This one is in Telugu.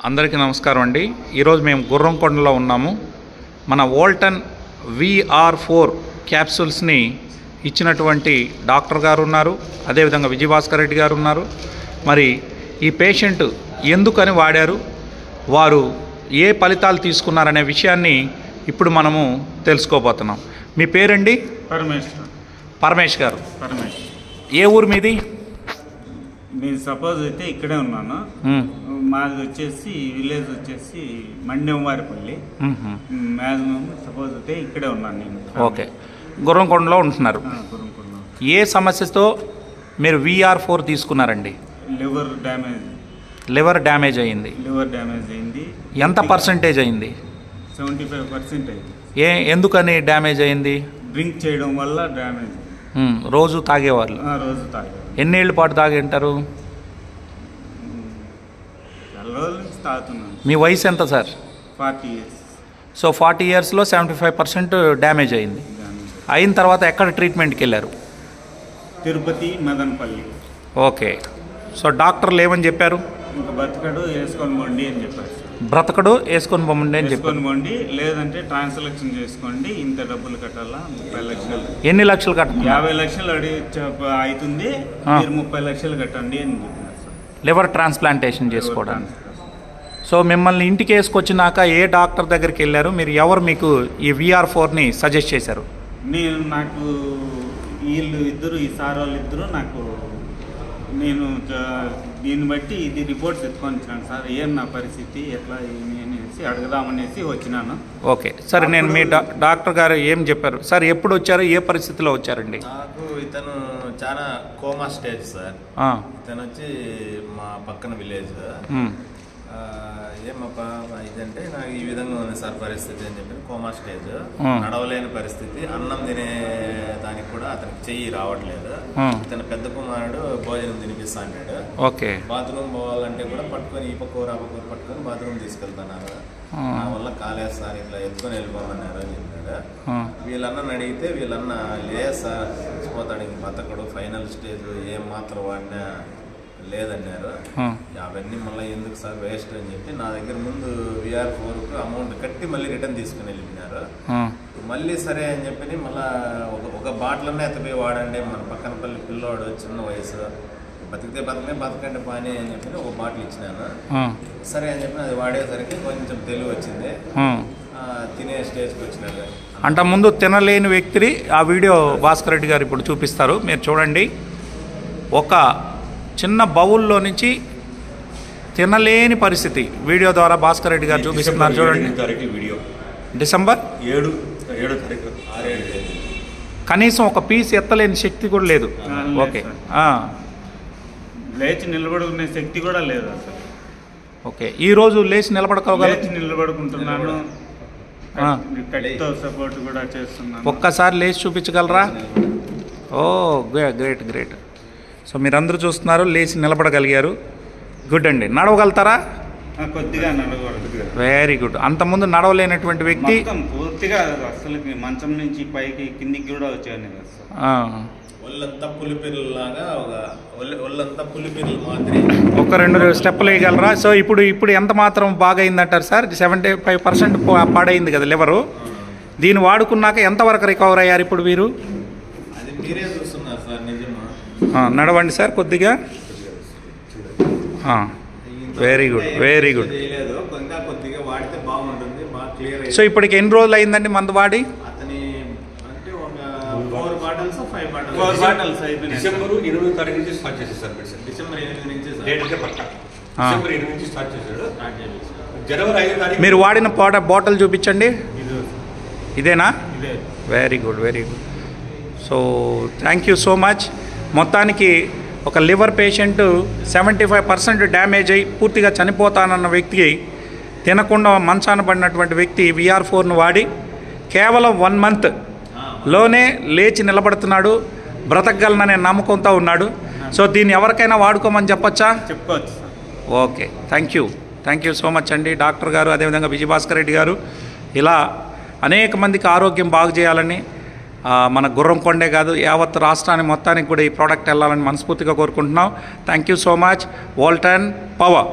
అందరికీ నమస్కారం అండి. ఈరోజు మేము గుర్రంకొండలో ఉన్నాము. మన వోల్టన్ VR4 క్యాప్సూల్స్ని ఇచ్చినటువంటి డాక్టర్ గారు ఉన్నారు, అదేవిధంగా విజయభాస్కర్ రెడ్డి గారు ఉన్నారు. మరి ఈ పేషెంట్ ఎందుకని వాడారు, వారు ఏ ఫలితాలు తీసుకున్నారనే విషయాన్ని ఇప్పుడు మనము తెలుసుకోబోతున్నాం. మీ పేరండి? పరమేష్ గారు. ఏ ఊరు మీది? నేను సపోజ్ అయితే ఇక్కడే ఉన్నాను. మాది వచ్చేసి విలేజ్ వచ్చేసి మండెంవారిపల్లి. మ్యాక్సిమం సపోజ్ అయితే ఇక్కడే ఉన్నాను నేను. ఓకే, గుర్రంకొండలో ఉంటున్నారు. ఏ సమస్యతో మీరు VR4 తీసుకున్నారండి? లివర్ డ్యామేజ్ అయింది. ఎంత పర్సెంటేజ్ అయింది? 75% అయింది. ఎందుకని డ్యామేజ్ అయింది? డ్రింక్ చేయడం వల్ల డ్యామేజ్. రోజు తాగేవాళ్ళు? రోజు తాగేవాళ్ళు. ఎన్నేళ్ళ పాటు తాగి ఉంటారు? మీ వయసు ఎంత సార్? 40 years. సో 40 yearsలో 75% డ్యామేజ్ అయింది. అయిన తర్వాత ఎక్కడ ట్రీట్మెంట్కి వెళ్ళారు? తిరుపతి, మదనపల్లి. ఓకే, సో డాక్టర్లు ఏమని చెప్పారు? బ్రతకడు వేసుకొని పోండి అని చెప్పారు. బ్రతకడు వేసుకొని పోండి అని చెప్పారు. పోండి, లేదంటే ట్రాన్స్లేషన్ చేసుకోండి, ఇంత డబ్బులు కట్టాలా, 30 లక్షలు. ఎన్ని లక్షలు కట్టాలి? 50 లక్షలు అవుతుంది, మీరు 30 లక్షలు కట్టండి అని చెప్పినారు సార్. లివర్ ట్రాన్స్ప్లాంటేషన్ చేసుకోవడానికి. సో మిమ్మల్ని ఇంటికి వేసుకొచ్చినాక ఏ డాక్టర్ దగ్గరికి వెళ్ళారు? మీరు ఎవరు మీకు ఈ VR4ని సజెస్ట్ చేశారు? నాకు వీళ్ళు ఇద్దరు, ఈ సార్ వాళ్ళు ఇద్దరు నాకు, నేను దీన్ని బట్టి ఇది రిపోర్ట్స్ ఎత్తుకొని వచ్చినాను సార్. ఏం నా పరిస్థితి, ఎట్లా ఏమి అనేసి అడుగుదామనేసి వచ్చినాను. ఓకే, సరే. నేను మీ డాక్టర్ గారు ఏం చెప్పారు సార్? ఎప్పుడు వచ్చారు, ఏ పరిస్థితిలో వచ్చారండి? నాకు ఇతను చాలా కోమా స్టేజ్ సార్. ఇతను వచ్చి మా పక్కన విలేజ్. ఏమప్పా ఇదంటే నాకు ఈ విధంగా ఉంది సార్ పరిస్థితి అని చెప్పి, కోమా స్టేజ్, నడవలేని పరిస్థితి, అన్నం తినే దానికి కూడా అతనికి చెయ్యి రావట్లేదు. ఇతను పెద్ద కుమారుడు భోజనం తినిపిస్తా అన్నాడు. ఓకే, బాత్రూమ్ పోవాలంటే కూడా పట్టుకొని ఈ పక్కూరు ఆ పక్కూరు పట్టుకొని బాత్రూమ్ తీసుకెళ్తున్నారు. నా వల్ల కాలేదు సార్, ఇట్లా ఎత్తుకొని వెళ్ళిపోమన్నారు అని చెప్పాడు. వీళ్ళన్న అడిగితే వీళ్ళన్న లేదు సార్, చచ్చిపోతాడు, ఇంక బతకడు, ఫైనల్ స్టేజ్, ఏం మాత్రం వాడినా లేదన్నారు. అవన్నీ మళ్ళీ ఎందుకు సార్, వేస్ట్ అని చెప్పి నా దగ్గర ముందు VR4కు అమౌంట్ కట్టి మళ్ళీ రిటర్న్ తీసుకుని వెళ్ళిపోయినారు. మళ్ళీ సరే అని చెప్పి మళ్ళీ ఒక బాటిల్నే ఎత్తపోయి వాడండి, మన పక్కన పల్లి పిల్లోడు, చిన్న వయసు, బతికితే బతకండి పాని అని చెప్పి ఒక బాటిల్ ఇచ్చినాను. సరే అని చెప్పి అది వాడేసరికి కొంచెం తెలివి వచ్చింది, తినే స్టేజ్కి వచ్చినాడు. అంట ముందు తినలేని వ్యక్తిని ఆ వీడియో భాస్కర్ రెడ్డి గారు ఇప్పుడు చూపిస్తారు, మీరు చూడండి. ఒక చిన్న బౌల్లో నుంచి తినలేని పరిస్థితి వీడియో ద్వారా భాస్కర్ రెడ్డి గారు చూపిస్తున్నారు, చూడండి. డిసెంబర్ 7 కనీసం ఒక పీస్ ఎత్తలేని శక్తి కూడా లేదు. ఓకే, లేచి నిలబడుకునే శక్తి కూడా లేదు అసలు. ఓకే, ఈరోజు లేచి నిలబడుకుంటున్నాను, సపోర్ట్ కూడా చేస్తున్నాను. ఒక్కసారి లేచి చూపించగలరా? ఓ గ్రేట్ గ్రేట్. సో మీరందరూ చూస్తున్నారు, లేచి నిలబడగలిగారు. గుడ్ అండి. నడవగలుగుతారా? కొద్దిగా నడవగలుగుతారు. Very good. అంతకుముందు నడవలేనటువంటి వ్యక్తి పూర్తిగా అసలు మంచం నుంచి పైకి కిందికి కూడా వచ్చాను. ఒళ్ళంతా పులిపిల్లలాగా, ఒళ్ళంతా పులిపిల్లలు మాదిరి. ఒక 2 స్టెప్పులు వేయగలరా? సో ఇప్పుడు ఎంత మాత్రం బాగా అయిందంటారు సార్? 75% పాడైంది కదా లివరు. దీన్ని వాడుకున్నాక ఎంతవరకు రికవర్ అయ్యారు ఇప్పుడు వీరు? అది మీరే చూస్తున్నారు సార్, నిజమా? నడవండి సార్ కొద్దిగా. Very good, very good. So ఇప్పటికి ఎన్ని రోజులు అయిందండి మందు వాడి? డిసెంబర్ 8వ తారీఖు నుంచి స్టార్ట్ చేశారు సార్ మెడిసిన్. డిసెంబర్ 8 నుంచి డిసెంబర్ 8 నుంచి స్టార్ట్ చేశాడు. జనవరి 5వ తారీఖు మీరు వాడిన బాటిల్ చూపించండి. ఇదేనా? Very good, very good. So thank you so much. మొత్తానికి ఒక లివర్ పేషెంట్ 75% డ్యామేజ్ అయ్యి పూర్తిగా చనిపోతానన్న వ్యక్తికి, తినకుండా మంచాన పడినటువంటి వ్యక్తి VR4ను వాడి కేవలం 1 monthలోనే లేచి నిలబడుతున్నాడు, బ్రతకగలననే నమ్మకంతో ఉన్నాడు. సో దీన్ని ఎవరికైనా వాడుకోమని చెప్పొచ్చా? చెప్పచ్చు. Okay, thank you so much అండి డాక్టర్ గారు, అదేవిధంగా విజయభాస్కర్ రెడ్డి గారు. ఇలా అనేక మందికి ఆరోగ్యం బాగు చేయాలని, మన గుర్రంకొండే కాదు యావత్ రాష్ట్రానికి మొత్తానికి కూడా ఈ ప్రోడక్ట్ వెళ్ళాలని మనస్ఫూర్తిగా కోరుకుంటున్నాం. Thank you so much. Volton power.